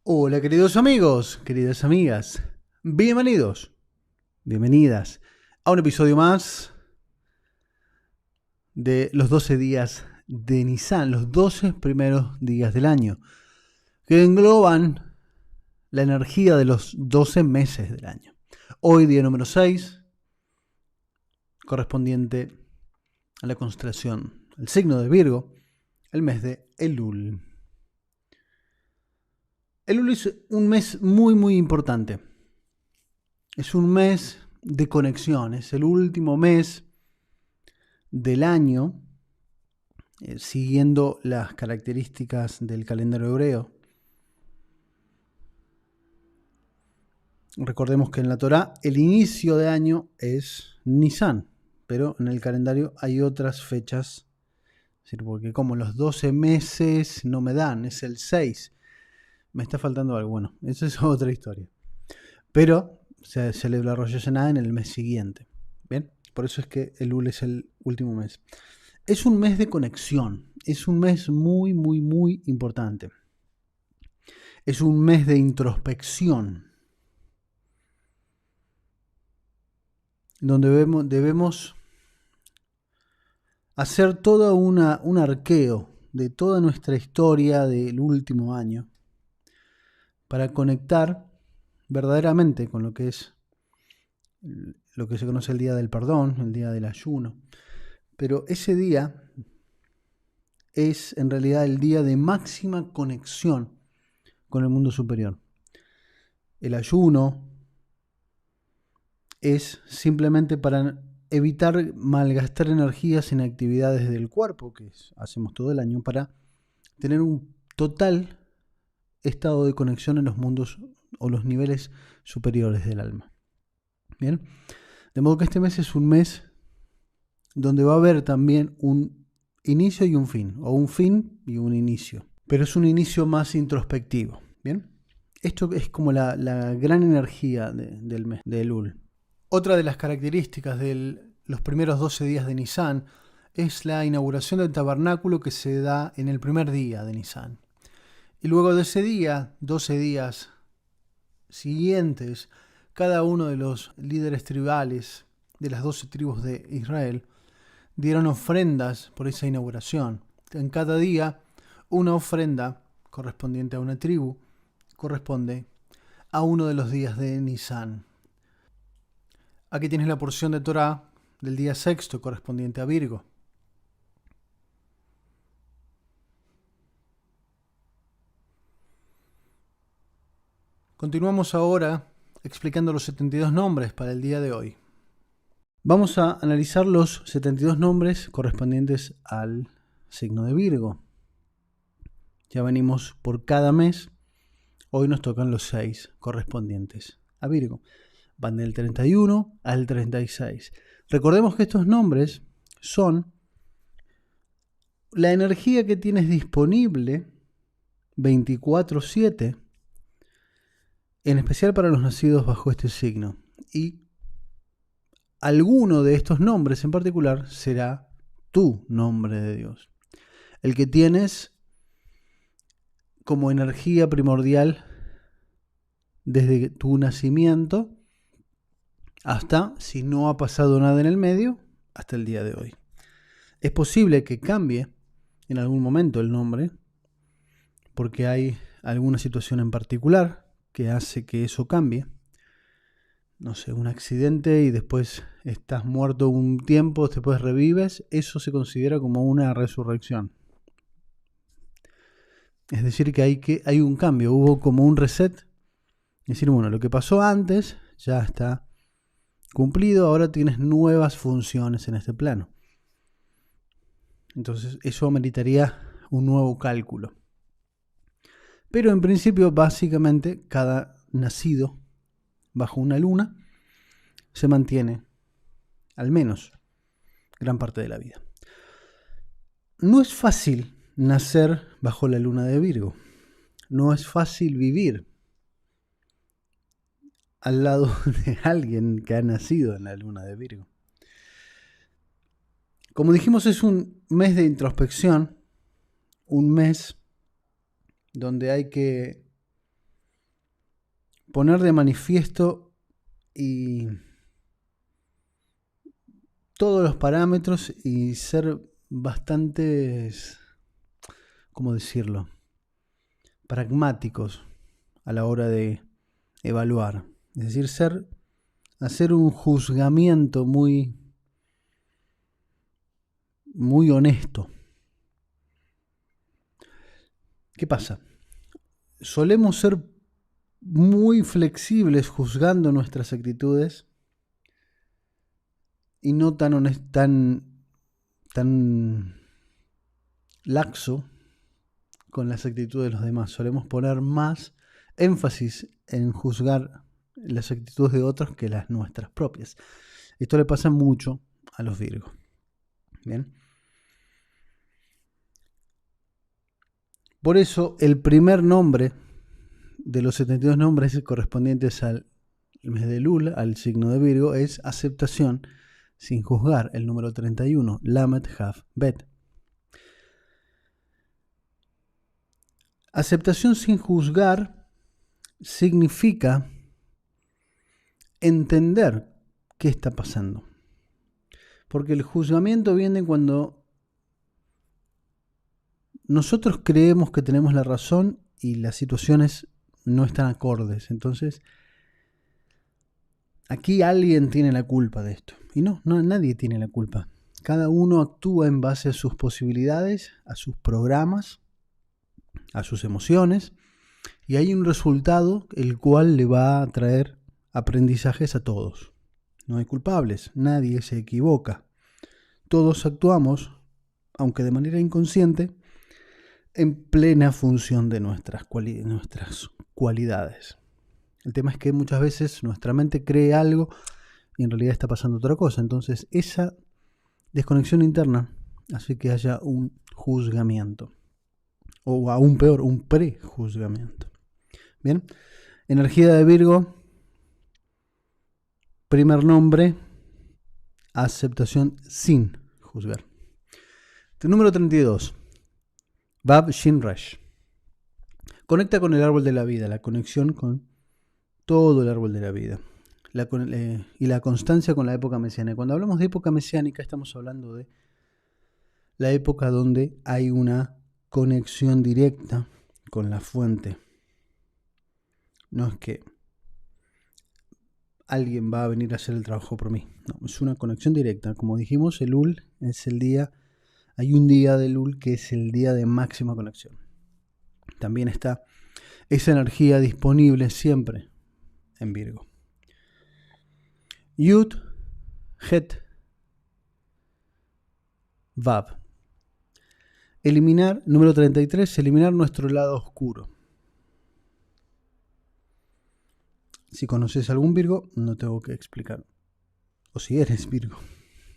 Hola queridos amigos, queridas amigas, bienvenidos, bienvenidas a un episodio más de los 12 días de Nisan, los 12 primeros días del año, que engloban la energía de los 12 meses del año. Hoy día número 6, correspondiente a la constelación, el signo de Virgo, el mes de Elul. Elul es un mes muy importante. Es un mes de conexión, es el último mes del año, siguiendo las características del calendario hebreo. Recordemos que en la Torá el inicio de año es Nisan, pero en el calendario hay otras fechas, es decir, porque como los 12 meses no me dan, es el 6, me está faltando algo. Bueno, esa es otra historia. Pero se celebra Rosh Hashanah en el mes siguiente. ¿Bien? Por eso es que Elul es el último mes. Es un mes de conexión, es un mes muy importante. Es un mes de introspección, donde debemos hacer todo un arqueo de toda nuestra historia del último año para conectar verdaderamente con lo que es lo que se conoce el día del perdón, el día del ayuno. Pero ese día es en realidad el día de máxima conexión con el mundo superior. El ayuno es simplemente para evitar malgastar energías en actividades del cuerpo, que hacemos todo el año, para tener un total estado de conexión en los mundos o los niveles superiores del alma. Bien, de modo que este mes es un mes donde va a haber también un inicio y un fin, o un fin y un inicio, pero es un inicio más introspectivo. Bien, esto es como la gran energía del mes de Elul. Otra de las características de los primeros 12 días de Nisan es la inauguración del tabernáculo que se da en el primer día de Nisan. Y luego de ese día, 12 días siguientes, cada uno de los líderes tribales de las 12 tribus de Israel dieron ofrendas por esa inauguración. En cada día, una ofrenda correspondiente a una tribu corresponde a uno de los días de Nisan. Aquí tienes la porción de Torá del día sexto correspondiente a Virgo. Continuamos ahora explicando los 72 nombres para el día de hoy. Vamos a analizar los 72 nombres correspondientes al signo de Virgo. Ya venimos por cada mes. Hoy nos tocan los 6 correspondientes a Virgo. Van del 31 al 36. Recordemos que estos nombres son la energía que tienes disponible 24/7, en especial para los nacidos bajo este signo. Y alguno de estos nombres en particular será tu nombre de Dios, el que tienes como energía primordial desde tu nacimiento hasta, si no ha pasado nada en el medio, hasta el día de hoy. Es posible que cambie en algún momento el nombre, porque hay alguna situación en particular que hace que eso cambie. No sé, un accidente y después estás muerto un tiempo, después revives, eso se considera como una resurrección. Es decir, que hay un cambio, hubo como un reset. Es decir, bueno, lo que pasó antes ya está cumplido, ahora tienes nuevas funciones en este plano. Entonces eso ameritaría un nuevo cálculo. Pero en principio, básicamente, cada nacido bajo una luna se mantiene, al menos, gran parte de la vida. No es fácil nacer bajo la luna de Virgo. No es fácil vivir al lado de alguien que ha nacido en la luna de Virgo. Como dijimos, es un mes de introspección, un mes donde hay que poner de manifiesto y todos los parámetros y ser bastantes, ¿cómo decirlo?, pragmáticos a la hora de evaluar. Es decir, hacer un juzgamiento muy honesto. ¿Qué pasa? Solemos ser muy flexibles juzgando nuestras actitudes y no tan laxo con las actitudes de los demás. Solemos poner más énfasis en juzgar las actitudes de otros que las nuestras propias. Esto le pasa mucho a los Virgos. Bien. Por eso el primer nombre de los 72 nombres correspondientes al mes de Lul, al signo de Virgo, es aceptación sin juzgar, el número 31, Lamed Haf Bet. Aceptación sin juzgar significa entender qué está pasando. Porque el juzgamiento viene cuando nosotros creemos que tenemos la razón y las situaciones no están acordes. Entonces, aquí alguien tiene la culpa de esto. Y no, nadie tiene la culpa. Cada uno actúa en base a sus posibilidades, a sus programas, a sus emociones, y hay un resultado el cual le va a traer aprendizajes a todos. No hay culpables, nadie se equivoca. Todos actuamos, aunque de manera inconsciente, en plena función de nuestras cualidades. El tema es que muchas veces nuestra mente cree algo y en realidad está pasando otra cosa. Entonces esa desconexión interna hace que haya un juzgamiento. O aún peor, un prejuzgamiento. Bien, energía de Virgo, primer nombre, aceptación sin juzgar. Número 32, Bab Shin Resh. Conecta con el árbol de la vida, la conexión con todo el árbol de la vida. Y la constancia con la época mesiánica. Cuando hablamos de época mesiánica estamos hablando de la época donde hay una conexión directa con la fuente. No es que alguien va a venir a hacer el trabajo por mí. No, es una conexión directa. Como dijimos, el Ul es el día, hay un día del Ul que es el día de máxima conexión. También está esa energía disponible siempre en Virgo. Yud, Het, Vav. Eliminar, número 33, eliminar nuestro lado oscuro. Si conoces algún Virgo, no tengo que explicar. O si eres Virgo,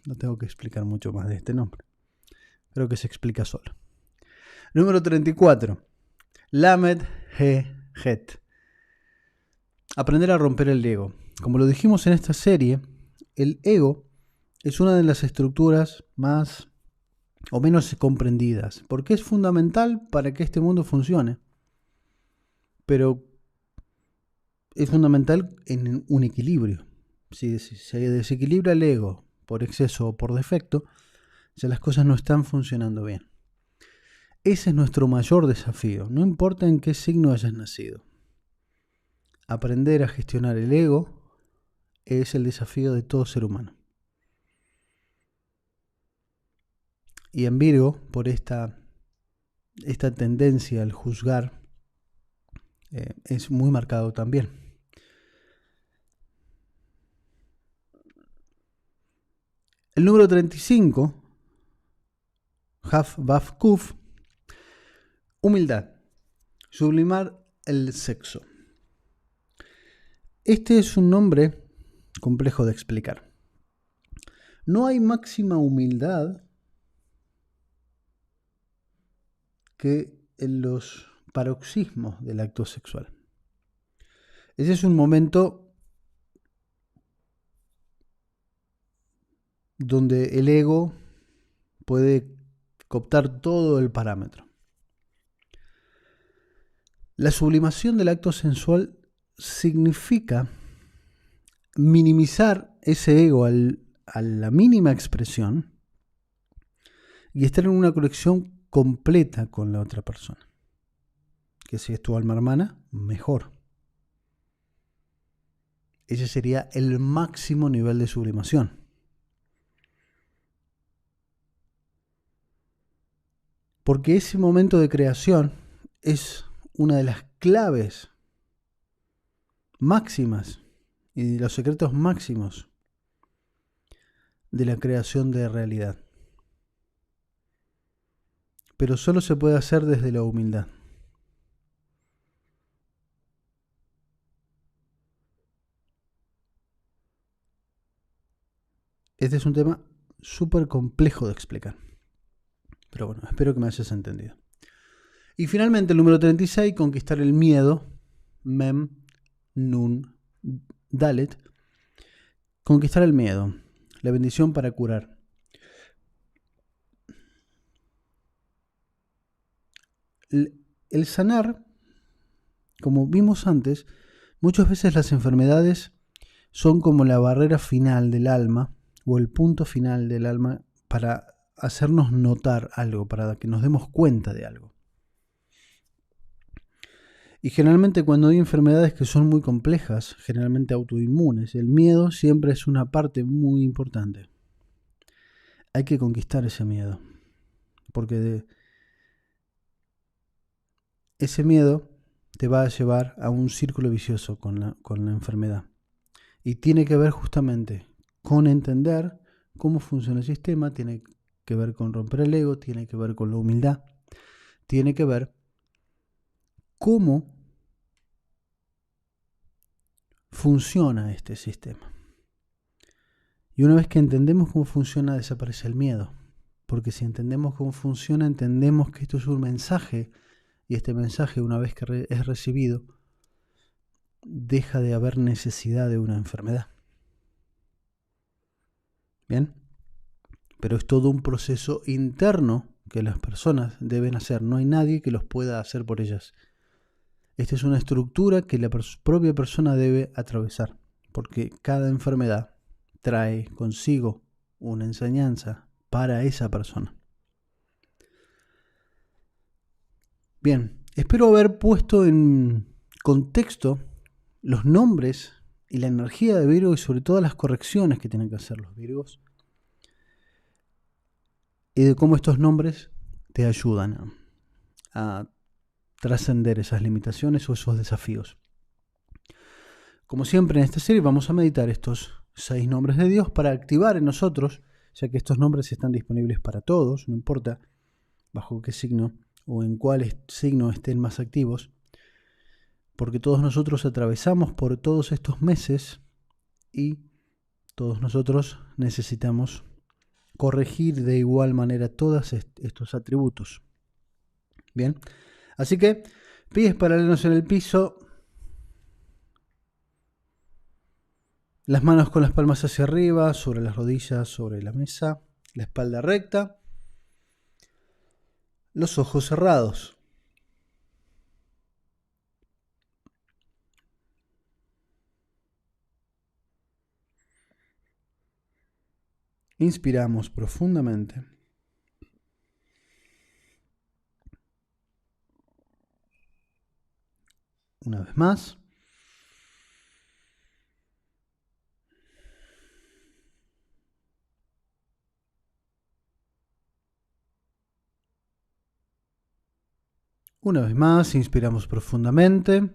no tengo que explicar mucho más de este nombre. Creo que se explica solo. Número 34. Lamed He Het. Aprender a romper el ego. Como lo dijimos en esta serie, el ego es una de las estructuras más o menos comprendidas, porque es fundamental para que este mundo funcione. Pero es fundamental en un equilibrio. Si se desequilibra el ego por exceso o por defecto, ya las cosas no están funcionando bien. Ese es nuestro mayor desafío, no importa en qué signo hayas nacido. Aprender a gestionar el ego es el desafío de todo ser humano. Y en Virgo, por esta tendencia al juzgar, es muy marcado también. El número 35, Haf Vav Kuf, humildad, sublimar el sexo. Este es un nombre complejo de explicar. No hay máxima humildad que en los paroxismos del acto sexual. Ese es un momento donde el ego puede cooptar todo el parámetro. La sublimación del acto sensual significa minimizar ese ego a la mínima expresión y estar en una conexión completa con la otra persona. Que si es tu alma hermana, mejor. Ese sería el máximo nivel de sublimación. Porque ese momento de creación es una de las claves máximas y de los secretos máximos de la creación de realidad. Pero solo se puede hacer desde la humildad. Este es un tema súper complejo de explicar. Pero bueno, espero que me hayas entendido. Y finalmente el número 36, conquistar el miedo. Mem, Nun, Dalet. Conquistar el miedo. La bendición para curar. El sanar, como vimos antes, muchas veces las enfermedades son como la barrera final del alma o el punto final del alma para hacernos notar algo, para que nos demos cuenta de algo. Y generalmente cuando hay enfermedades que son muy complejas, generalmente autoinmunes, el miedo siempre es una parte muy importante. Hay que conquistar ese miedo, porque ese miedo te va a llevar a un círculo vicioso con la enfermedad. Y tiene que ver justamente con entender cómo funciona el sistema, tiene que ver con romper el ego, tiene que ver con la humildad, tiene que ver cómo funciona este sistema. Y una vez que entendemos cómo funciona, desaparece el miedo. Porque si entendemos cómo funciona, entendemos que esto es un mensaje, y este mensaje, una vez que es recibido, deja de haber necesidad de una enfermedad. ¿Bien? Pero es todo un proceso interno que las personas deben hacer. No hay nadie que los pueda hacer por ellas. Esta es una estructura que la propia persona debe atravesar, porque cada enfermedad trae consigo una enseñanza para esa persona. Bien, espero haber puesto en contexto los nombres y la energía de Virgo y sobre todo las correcciones que tienen que hacer los Virgos y de cómo estos nombres te ayudan a trascender esas limitaciones o esos desafíos. Como siempre en esta serie vamos a meditar estos 6 nombres de Dios para activar en nosotros, ya que estos nombres están disponibles para todos, no importa bajo qué signo o en cuál signo estén más activos, porque todos nosotros atravesamos por todos estos meses y todos nosotros necesitamos corregir de igual manera todos estos atributos. Bien, así que pies paralelos en el piso, las manos con las palmas hacia arriba, sobre las rodillas, sobre la mesa, la espalda recta, los ojos cerrados. Inspiramos profundamente. Una vez más. Una vez más, inspiramos profundamente.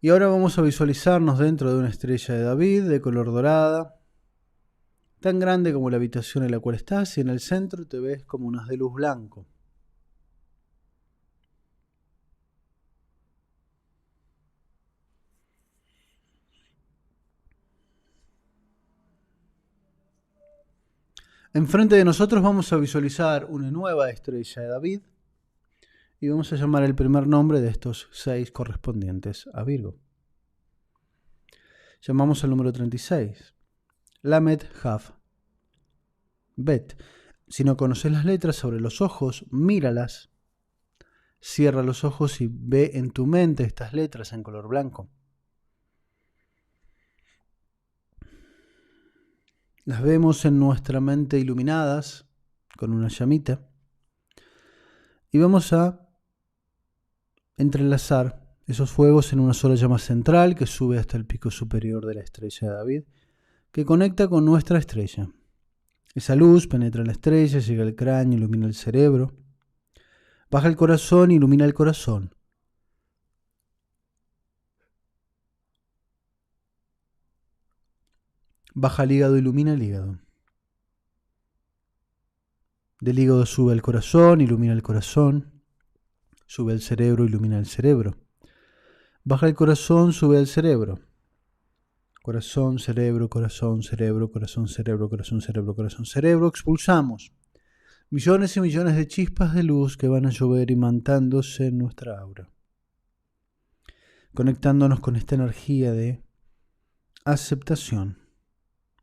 Y ahora vamos a visualizarnos dentro de una estrella de David de color dorada, tan grande como la habitación en la cual estás, y en el centro te ves como un haz de luz blanco. Enfrente de nosotros vamos a visualizar una nueva estrella de David y vamos a llamar el primer nombre de estos 6 correspondientes a Virgo. Llamamos al número 36, Lamed Haf. Bet. Si no conoces las letras, abre los ojos, míralas, cierra los ojos y ve en tu mente estas letras en color blanco. Las vemos en nuestra mente iluminadas con una llamita y vamos a entrelazar esos fuegos en una sola llama central que sube hasta el pico superior de la estrella de David, que conecta con nuestra estrella. Esa luz penetra en la estrella, llega al cráneo, ilumina el cerebro, baja el corazón, ilumina el corazón. Baja el hígado, ilumina el hígado. Del hígado sube al corazón, ilumina el corazón. Sube al cerebro, ilumina el cerebro. Baja el corazón, sube al cerebro. Corazón, cerebro, corazón, cerebro, corazón, cerebro, corazón, cerebro, corazón, cerebro. Expulsamos millones y millones de chispas de luz que van a llover imantándose en nuestra aura, conectándonos con esta energía de aceptación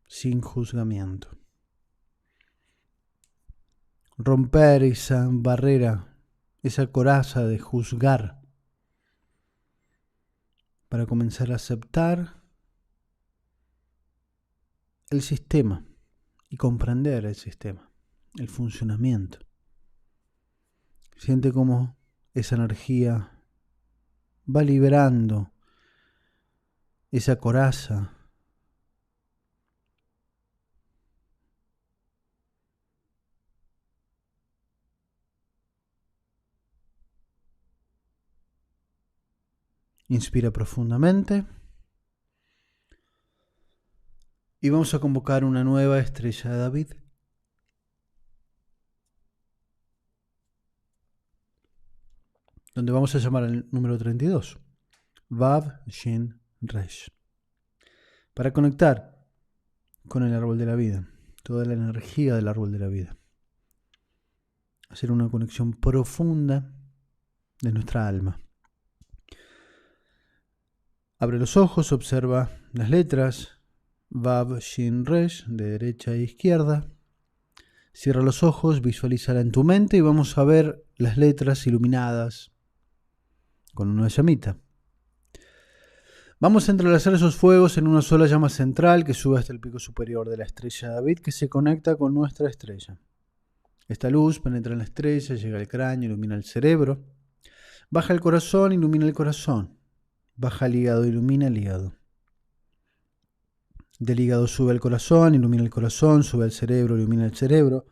sin juzgamiento. Romper esa barrera, esa coraza de juzgar, para comenzar a aceptar el sistema y comprender el sistema, el funcionamiento. Siente cómo esa energía va liberando esa coraza. Inspira profundamente. Y vamos a convocar una nueva estrella de David. Donde vamos a llamar al número 32. Vav Shin Resh. Para conectar con el árbol de la vida. Toda la energía del árbol de la vida. Hacer una conexión profunda de nuestra alma. Abre los ojos, observa las letras Vav Shin Resh de derecha a izquierda. Cierra los ojos, visualízala en tu mente y vamos a ver las letras iluminadas con una llamita. Vamos a entrelazar esos fuegos en una sola llama central que sube hasta el pico superior de la estrella de David, que se conecta con nuestra estrella. Esta luz penetra en la estrella, llega al cráneo, ilumina el cerebro, baja el corazón, ilumina el corazón, baja el hígado, ilumina el hígado. Del hígado sube al corazón, ilumina el corazón, sube al cerebro, ilumina el cerebro,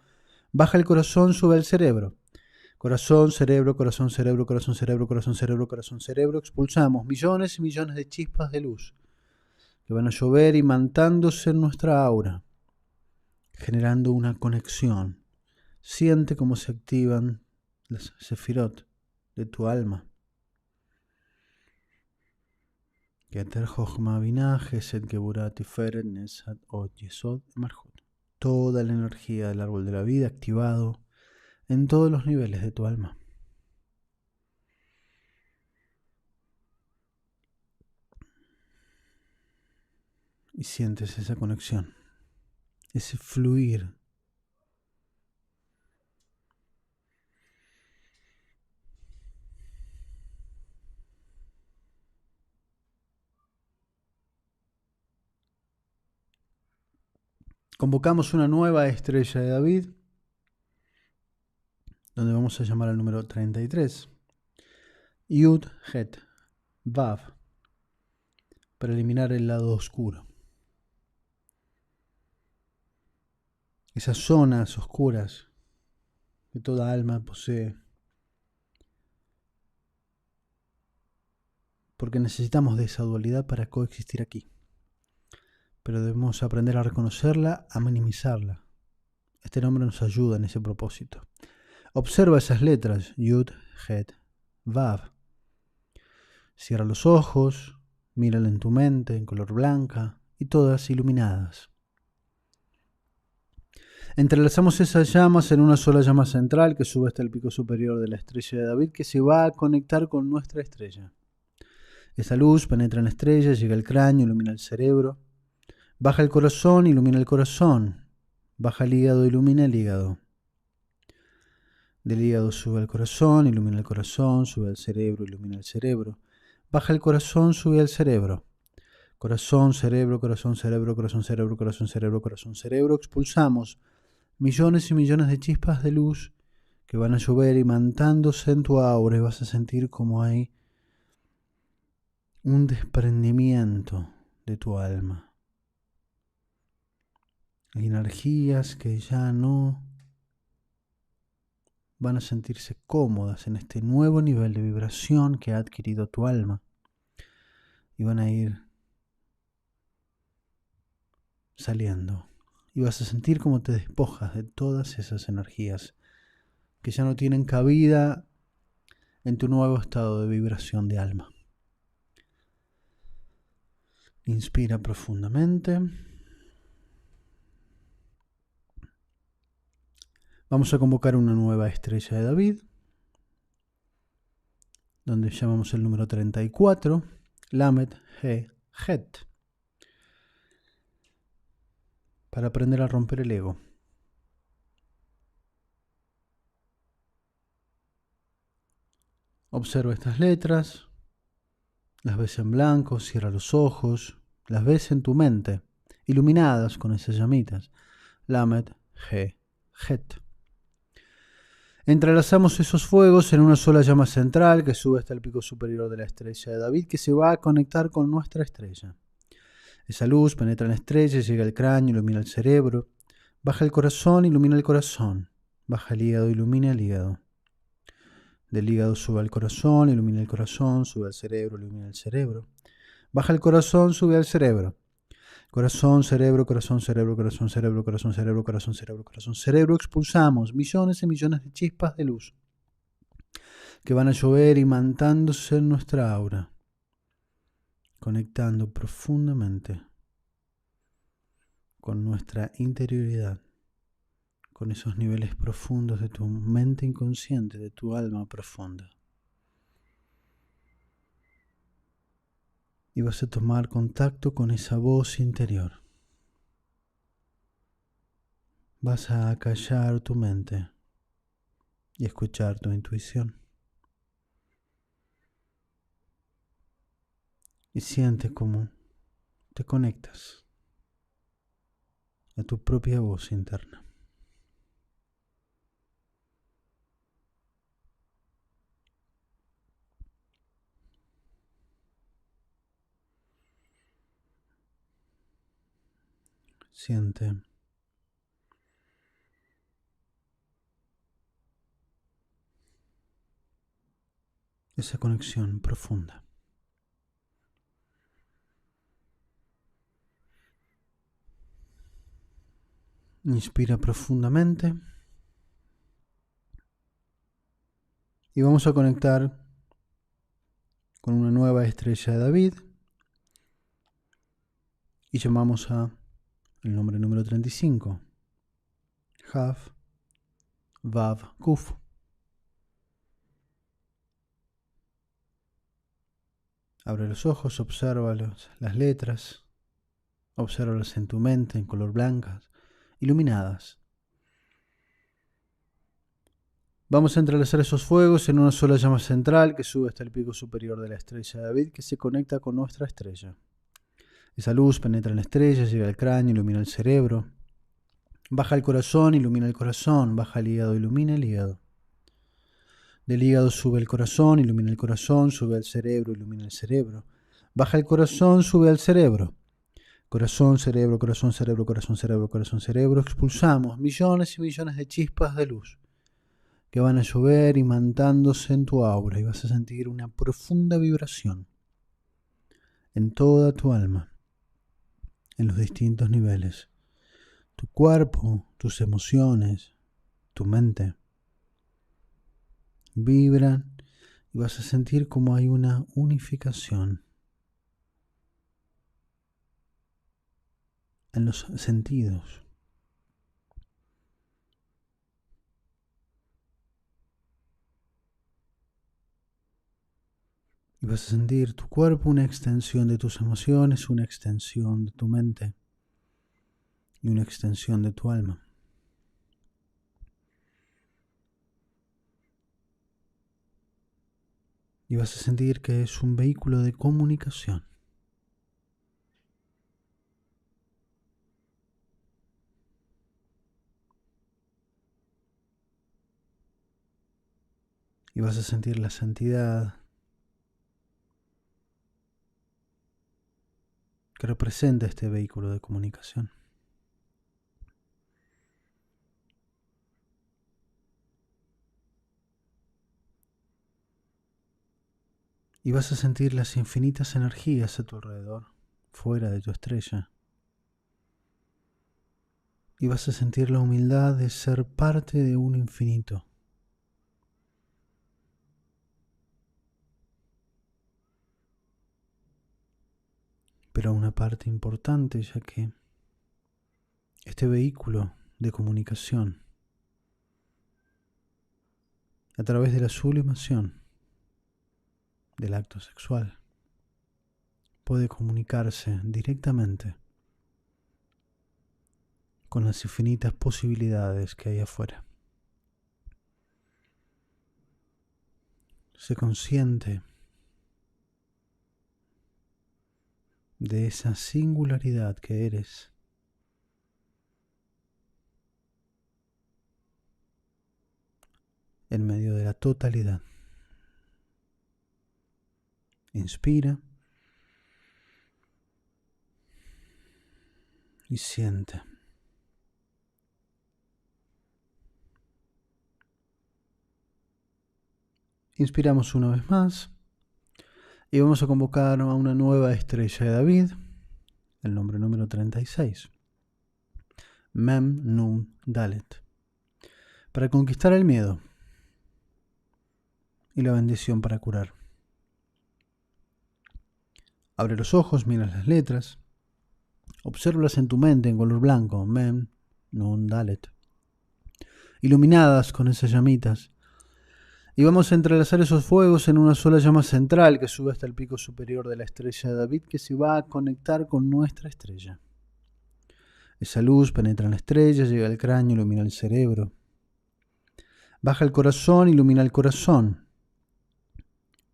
baja el corazón, sube al cerebro. Corazón, cerebro, corazón, cerebro, corazón, cerebro, corazón, cerebro, corazón, cerebro. Expulsamos millones y millones de chispas de luz que van a llover imantándose en nuestra aura, generando una conexión. Siente cómo se activan las sefirot de tu alma. Keter Jochma Binah, Gesed Geburah Tiferet Nesat Od Yesod Malchut. Toda la energía del árbol de la vida activado en todos los niveles de tu alma. Y sientes esa conexión, ese fluir. Convocamos una nueva estrella de David, donde vamos a llamar al número 33. Yud Het Vav, para eliminar el lado oscuro. Esas zonas oscuras que toda alma posee. Porque necesitamos de esa dualidad para coexistir aquí. Pero debemos aprender a reconocerla, a minimizarla. Este nombre nos ayuda en ese propósito. Observa esas letras, Yud, Het, Vav. Cierra los ojos, mírala en tu mente, en color blanca, y todas iluminadas. Entrelazamos esas llamas en una sola llama central que sube hasta el pico superior de la estrella de David, que se va a conectar con nuestra estrella. Esa luz penetra en la estrella, llega al cráneo, ilumina el cerebro, baja el corazón, ilumina el corazón, baja el hígado, ilumina el hígado. Del hígado sube al corazón, ilumina el corazón, sube al cerebro, ilumina el cerebro. Baja el corazón, sube al cerebro. Corazón, cerebro, corazón, cerebro, corazón, cerebro, corazón, cerebro, corazón, cerebro. Expulsamos millones y millones de chispas de luz que van a llover imantándose en tu aura y vas a sentir como hay un desprendimiento de tu alma. Hay energías que ya no van a sentirse cómodas en este nuevo nivel de vibración que ha adquirido tu alma y van a ir saliendo. Y vas a sentir como te despojas de todas esas energías que ya no tienen cabida en tu nuevo estado de vibración de alma. Inspira profundamente. Vamos a convocar una nueva estrella de David, donde llamamos el número 34, Lamed He Het, para aprender a romper el ego. Observa estas letras, las ves en blanco, cierra los ojos, las ves en tu mente, iluminadas con esas llamitas. Lamed He Het. Entrelazamos esos fuegos en una sola llama central que sube hasta el pico superior de la estrella de David, que se va a conectar con nuestra estrella. Esa luz penetra en la estrella, llega al cráneo, ilumina el cerebro, baja el corazón, ilumina el corazón, baja el hígado, ilumina el hígado. Del hígado sube al corazón, ilumina el corazón, sube al cerebro, ilumina el cerebro. Baja el corazón, sube al cerebro. Corazón, cerebro, corazón, cerebro, corazón, cerebro, corazón, cerebro, corazón, cerebro, corazón, cerebro. Expulsamos millones y millones de chispas de luz que van a llover imantándose en nuestra aura, conectando profundamente con nuestra interioridad, con esos niveles profundos de tu mente inconsciente, de tu alma profunda. Y vas a tomar contacto con esa voz interior. Vas a acallar tu mente y escuchar tu intuición. Y siente cómo te conectas a tu propia voz interna. Siente esa conexión profunda. Inspira profundamente y vamos a conectar con una nueva estrella de David y llamamos a el nombre número 35, Hav Vav Kuf. Abre los ojos, observa las letras, obsérvalas en tu mente en color blancas, iluminadas. Vamos a entrelazar esos fuegos en una sola llama central que sube hasta el pico superior de la estrella de David, que se conecta con nuestra estrella. Esa luz penetra en la estrella, llega al cráneo, ilumina el cerebro, baja el corazón, ilumina el corazón, baja el hígado, ilumina el hígado. Del hígado sube el corazón, ilumina el corazón, sube al cerebro, ilumina el cerebro. Baja el corazón, sube al cerebro. Corazón, cerebro, corazón, cerebro, corazón, cerebro, corazón, cerebro. Expulsamos millones y millones de chispas de luz que van a llover imantándose en tu aura y vas a sentir una profunda vibración en toda tu alma, en los distintos niveles. Tu cuerpo, tus emociones, tu mente vibran y vas a sentir como hay una unificación en los sentidos. Y vas a sentir tu cuerpo una extensión de tus emociones, una extensión de tu mente y una extensión de tu alma. Y vas a sentir que es un vehículo de comunicación. Y vas a sentir la santidad que representa este vehículo de comunicación. Y vas a sentir las infinitas energías a tu alrededor, fuera de tu estrella. Y vas a sentir la humildad de ser parte de un infinito. Pero una parte importante, ya que este vehículo de comunicación, a través de la sublimación del acto sexual, puede comunicarse directamente con las infinitas posibilidades que hay afuera. Sé consciente de esa singularidad que eres. En medio de la totalidad. Inspira y siente. Inspiramos una vez más y vamos a convocar a una nueva estrella de David, el nombre número 36, Mem Nun Dalet, para conquistar el miedo y la bendición para curar. Abre los ojos, mira las letras, obsérvalas en tu mente en color blanco, Mem Nun Dalet, iluminadas con esas llamitas. Y vamos a entrelazar esos fuegos en una sola llama central que sube hasta el pico superior de la estrella de David, que se va a conectar con nuestra estrella. Esa luz penetra en la estrella, llega al cráneo, ilumina el cerebro. Baja el corazón, ilumina el corazón.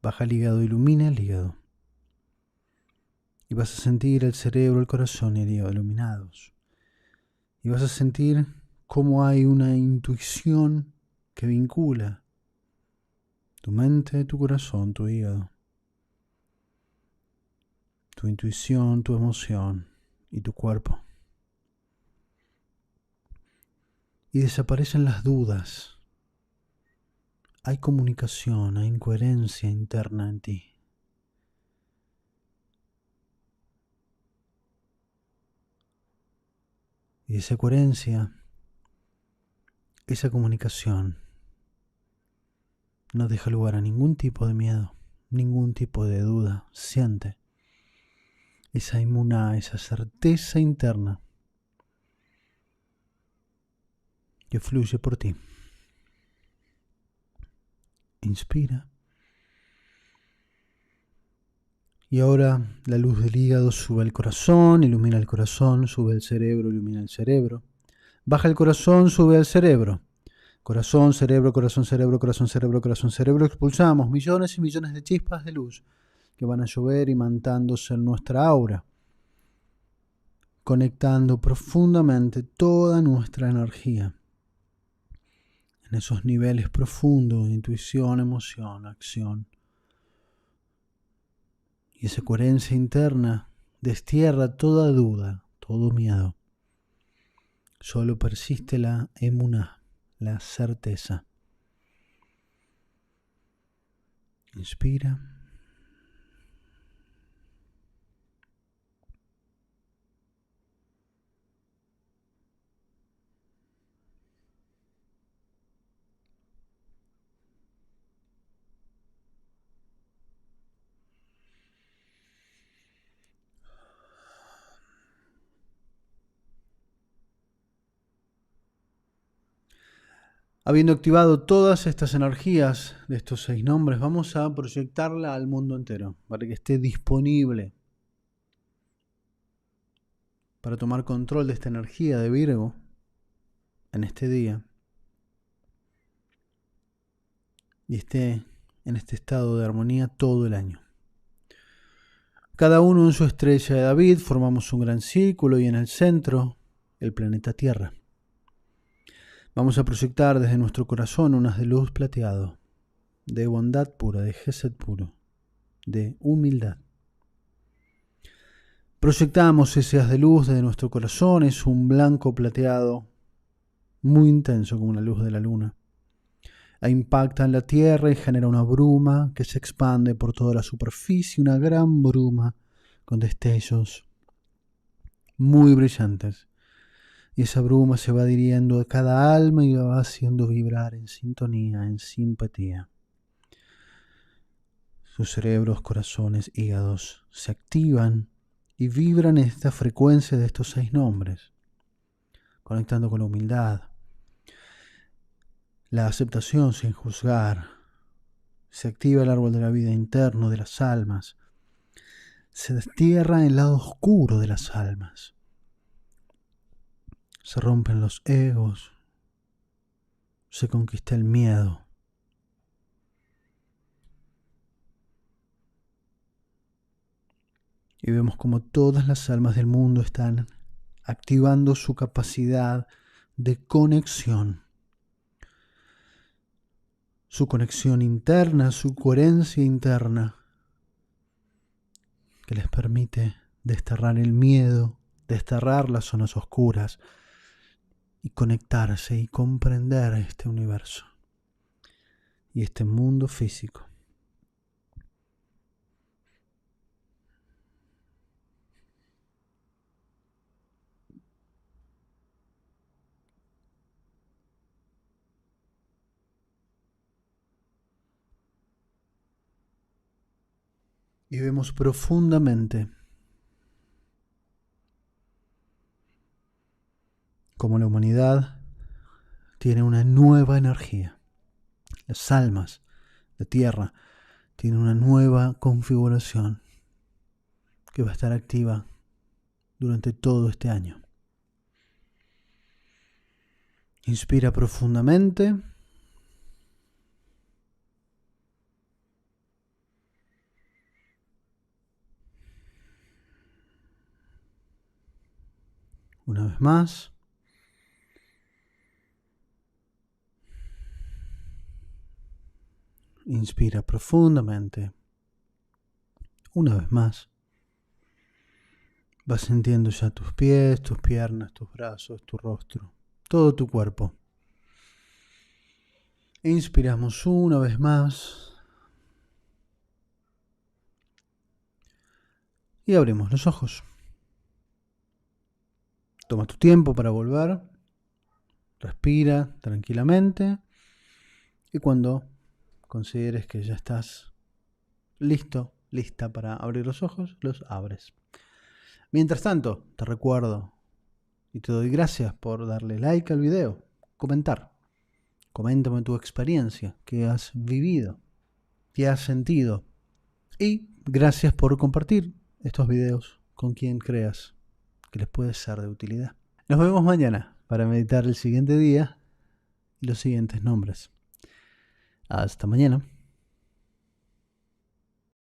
Baja el hígado, ilumina el hígado. Y vas a sentir el cerebro, el corazón y el hígado iluminados. Y vas a sentir cómo hay una intuición que vincula tu mente, tu corazón, tu hígado, tu intuición, tu emoción y tu cuerpo. Y desaparecen las dudas. Hay comunicación, hay coherencia interna en ti. Y esa coherencia, esa comunicación, no deja lugar a ningún tipo de miedo, ningún tipo de duda. Siente esa inmuná, esa certeza interna que fluye por ti. Inspira. Y ahora la luz del hígado sube al corazón, ilumina el corazón, sube al cerebro, ilumina el cerebro. Baja el corazón, sube al cerebro. Corazón, cerebro, corazón, cerebro, corazón, cerebro, corazón, cerebro. Expulsamos millones y millones de chispas de luz que van a llover imantándose en nuestra aura, conectando profundamente toda nuestra energía en esos niveles profundos de intuición, emoción, acción. Y esa coherencia interna destierra toda duda, todo miedo. Solo persiste la emuná, la certeza. Inspira. Habiendo activado todas estas energías de estos 6 nombres, vamos a proyectarla al mundo entero para que esté disponible para tomar control de esta energía de Virgo en este día y esté en este estado de armonía todo el año. Cada uno en su estrella de David formamos un gran círculo y en el centro el planeta Tierra. Vamos a proyectar desde nuestro corazón unas de luz plateado, de bondad pura, de Gesed puro, de humildad. Proyectamos ese haz de luz desde nuestro corazón, es un blanco plateado muy intenso como la luz de la luna. Impacta en la tierra y genera una bruma que se expande por toda la superficie, una gran bruma con destellos muy brillantes. Y esa bruma se va adhiriendo a cada alma y la va haciendo vibrar en sintonía, en simpatía. Sus cerebros, corazones, hígados se activan y vibran en esta frecuencia de estos 6 nombres, conectando con la humildad, la aceptación sin juzgar. Se activa el árbol de la vida interno de las almas. Se destierra el lado oscuro de las almas. Se rompen los egos. Se conquista el miedo. Y vemos como todas las almas del mundo están activando su capacidad de conexión. Su conexión interna, su coherencia interna, que les permite desterrar el miedo, desterrar las zonas oscuras y conectarse y comprender este universo y este mundo físico. Y vemos profundamente cómo la humanidad tiene una nueva energía. Las almas de tierra tienen una nueva configuración que va a estar activa durante todo este año. Inspira profundamente. Una vez más. Inspira profundamente. Una vez más. Vas sintiendo ya tus pies, tus piernas, tus brazos, tu rostro, todo tu cuerpo. Inspiramos una vez más. Y abrimos los ojos. Toma tu tiempo para volver. Respira tranquilamente. Y cuando consideres que ya estás listo, lista para abrir los ojos, los abres. Mientras tanto, te recuerdo y te doy gracias por darle like al video, comentar. Coméntame tu experiencia, qué has vivido, qué has sentido. Y gracias por compartir estos videos con quien creas que les puede ser de utilidad. Nos vemos mañana para meditar el siguiente día y los siguientes nombres. Hasta mañana.